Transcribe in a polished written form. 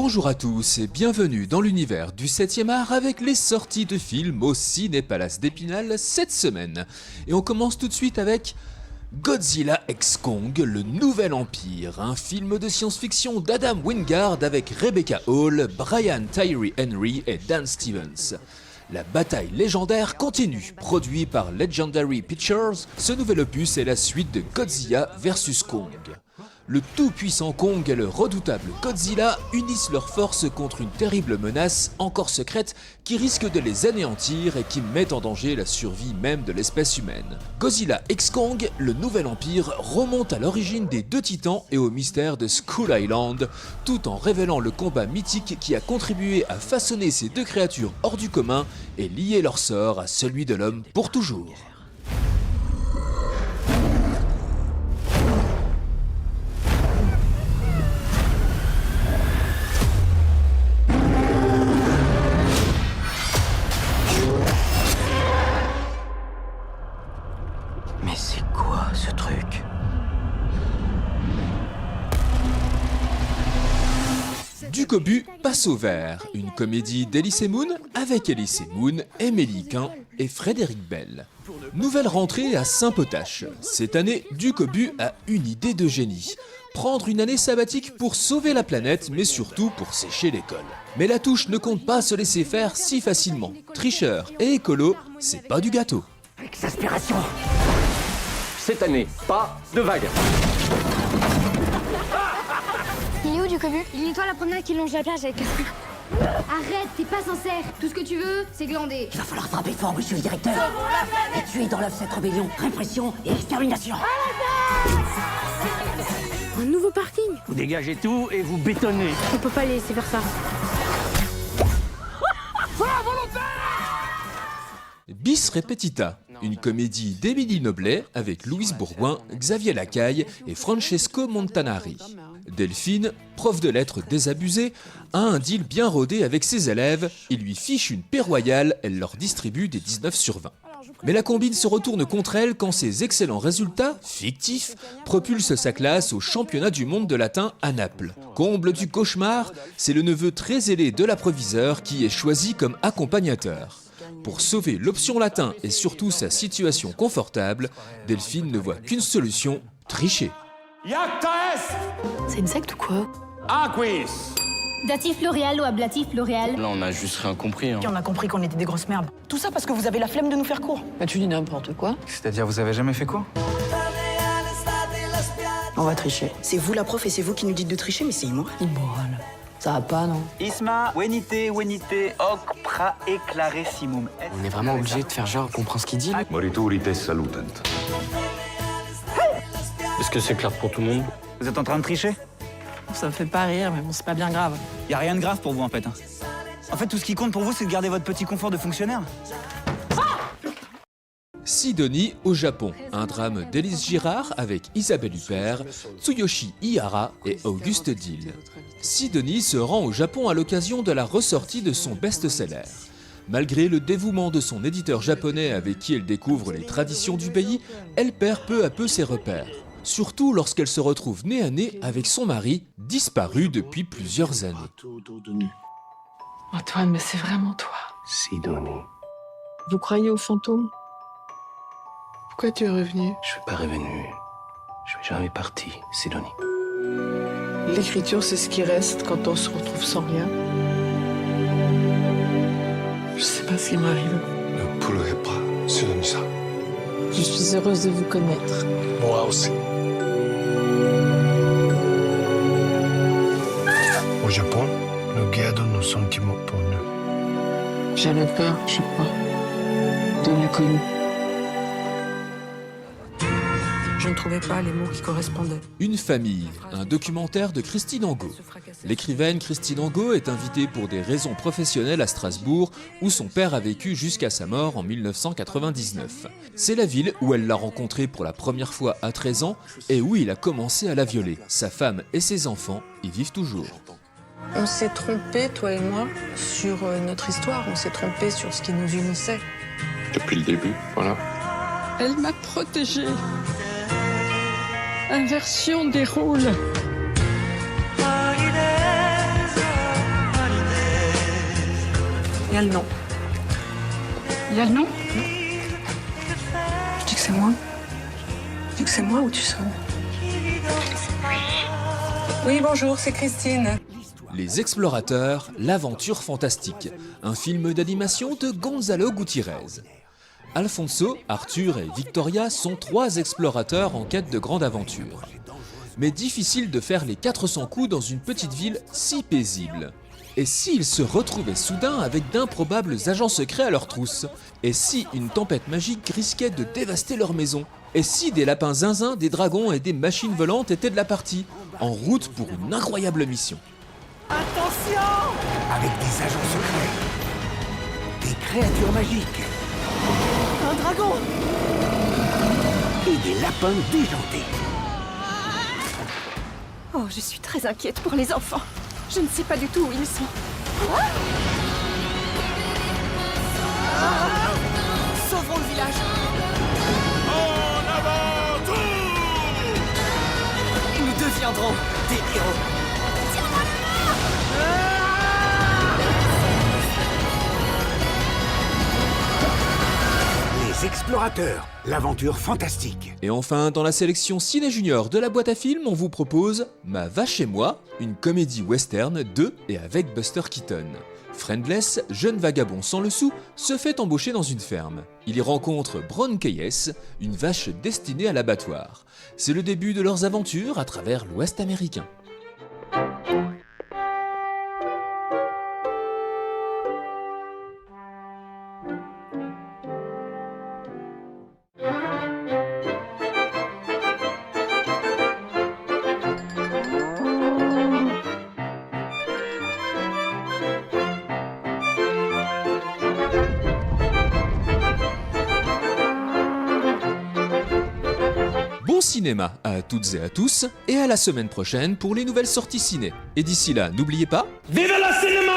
Bonjour à tous et bienvenue dans l'univers du 7e art avec les sorties de films au Ciné-Palace d'Épinal cette semaine. Et on commence tout de suite avec Godzilla x Kong, le nouvel empire, un film de science-fiction d'Adam Wingard avec Rebecca Hall, Brian Tyree Henry et Dan Stevens. La bataille légendaire continue, produit par Legendary Pictures, ce nouvel opus est la suite de Godzilla vs Kong. Le tout-puissant Kong et le redoutable Godzilla unissent leurs forces contre une terrible menace encore secrète qui risque de les anéantir et qui met en danger la survie même de l'espèce humaine. Godzilla x Kong, le nouvel empire, remonte à l'origine des deux titans et au mystère de Skull Island, tout en révélant le combat mythique qui a contribué à façonner ces deux créatures hors du commun et lier leur sort à celui de l'homme pour toujours. Mais c'est quoi ce truc? Du Cobu passe au vert, une comédie d'Elysée Moon avec Elysée Moon, Émilie Quint et Frédéric Bell. Nouvelle rentrée à Saint-Potache. Cette année, Du Cobu a une idée de génie. Prendre une année sabbatique pour sauver la planète, mais surtout pour sécher l'école. Mais la touche ne compte pas se laisser faire si facilement. Tricheur et écolo, c'est pas du gâteau. Exaspération. Cette année, pas de vague. Il est où du Cobu? Il nettoie la promenade qui longe la plage avec Casper. Arrête, t'es pas sincère. Tout ce que tu veux, c'est glander. Il va falloir frapper fort, monsieur le directeur. Et tuer dans l'œuf cette rébellion. Répression et extermination. Un nouveau parking? Vous dégagez tout et vous bétonnez. On peut pas les laisser faire ça. Bis Repetita, une comédie d'Émilie Noblet avec Louise Bourgoin, Xavier Lacaille et Francesco Montanari. Delphine, prof de lettres désabusée, a un deal bien rodé avec ses élèves, il lui fiche une paix royale, elle leur distribue des 19 sur 20. Mais la combine se retourne contre elle quand ses excellents résultats, fictifs, propulsent sa classe au championnat du monde de latin à Naples. Comble du cauchemar, c'est le neveu très zélé de l'approviseur qui est choisi comme accompagnateur. Pour sauver l'option latin et surtout sa situation confortable, Delphine ne voit qu'une solution, tricher. C'est une secte ou quoi? Datif L'Oréal ou ablatif L'Oréal? Là, on a juste rien compris. On a compris qu'on était des grosses merdes. Tout ça parce que vous avez la flemme de nous faire court. Bah tu dis n'importe quoi. C'est-à-dire, vous avez jamais fait quoi? On va tricher. C'est vous la prof et c'est vous qui nous dites de tricher, mais c'est immoral. Immoral. Ça va pas, non? Isma, venite, hoc pra eclaressimum. On est vraiment obligé de faire genre qu'on comprend ce qu'il dit, là? Moriturites salutant. Est-ce que c'est clair pour tout le monde? Vous êtes en train de tricher? Ça me fait pas rire, mais bon, c'est pas bien grave. Y a rien de grave pour vous, en fait. En fait, tout ce qui compte pour vous, c'est de garder votre petit confort de fonctionnaire. Sidonie au Japon, un drame d'Élise Girard avec Isabelle Huppert, Tsuyoshi Ihara et Auguste Dill. Sidonie se rend au Japon à l'occasion de la ressortie de son best-seller. Malgré le dévouement de son éditeur japonais avec qui elle découvre les traditions du pays, elle perd peu à peu ses repères. Surtout lorsqu'elle se retrouve nez à nez avec son mari, disparu depuis plusieurs années. Antoine, mais c'est vraiment toi. Sidonie, Vous croyez aux fantômes? Pourquoi tu es revenu? je suis pas revenu. Je suis jamais parti, Sidonie. L'écriture, c'est ce qui reste quand on se retrouve sans rien. Je sais pas ce qui m'arrive. Ne pleurez pas, Sidonie-san. Je suis heureuse de vous connaître. Moi aussi. Au Japon, nous gardons nos sentiments pour nous. J'avais peur, je crois, de l'inconnu. Je ne trouvais pas les mots qui correspondaient. Une famille, un documentaire de Christine Angot. L'écrivaine Christine Angot est invitée pour des raisons professionnelles à Strasbourg, où son père a vécu jusqu'à sa mort en 1999. C'est la ville où elle l'a rencontré pour la première fois à 13 ans et où il a commencé à la violer. Sa femme et ses enfants y vivent toujours. On s'est trompé, toi et moi, sur notre histoire. On s'est trompé sur ce qui nous unissait. Depuis le début, voilà. Elle m'a protégée. Inversion des rôles. Il y a le nom. Il y a le nom? Je dis que c'est moi. Je dis que c'est moi ou tu sonnes? Oui, bonjour, c'est Christine. Les Explorateurs, l'aventure fantastique, un film d'animation de Gonzalo Gutiérrez. Alfonso, Arthur et Victoria sont 3 explorateurs en quête de grande aventure. Mais difficile de faire les 400 coups dans une petite ville si paisible. Et s'ils se retrouvaient soudain avec d'improbables agents secrets à leur trousse? Et si une tempête magique risquait de dévaster leur maison? Et si des lapins zinzins, des dragons et des machines volantes étaient de la partie? En route pour une incroyable mission. Attention! Avec des agents secrets, des créatures magiques, un dragon et des lapins déjantés. Oh, je suis très inquiète pour les enfants. Je ne sais pas du tout où ils sont. Sauvons le village! En avant tous! Nous deviendrons des héros. Les Explorateurs, l'aventure fantastique. Et enfin, dans la sélection Ciné Junior de la boîte à films, on vous propose Ma vache et moi, une comédie western de et avec Buster Keaton. Friendless, jeune vagabond sans le sou, se fait embaucher dans une ferme. Il y rencontre Bron Keyes, une vache destinée à l'abattoir. C'est le début de leurs aventures à travers l'Ouest américain. Bon cinéma à toutes et à tous, et à la semaine prochaine pour les nouvelles sorties ciné. Et d'ici là, n'oubliez pas... Vive la cinéma!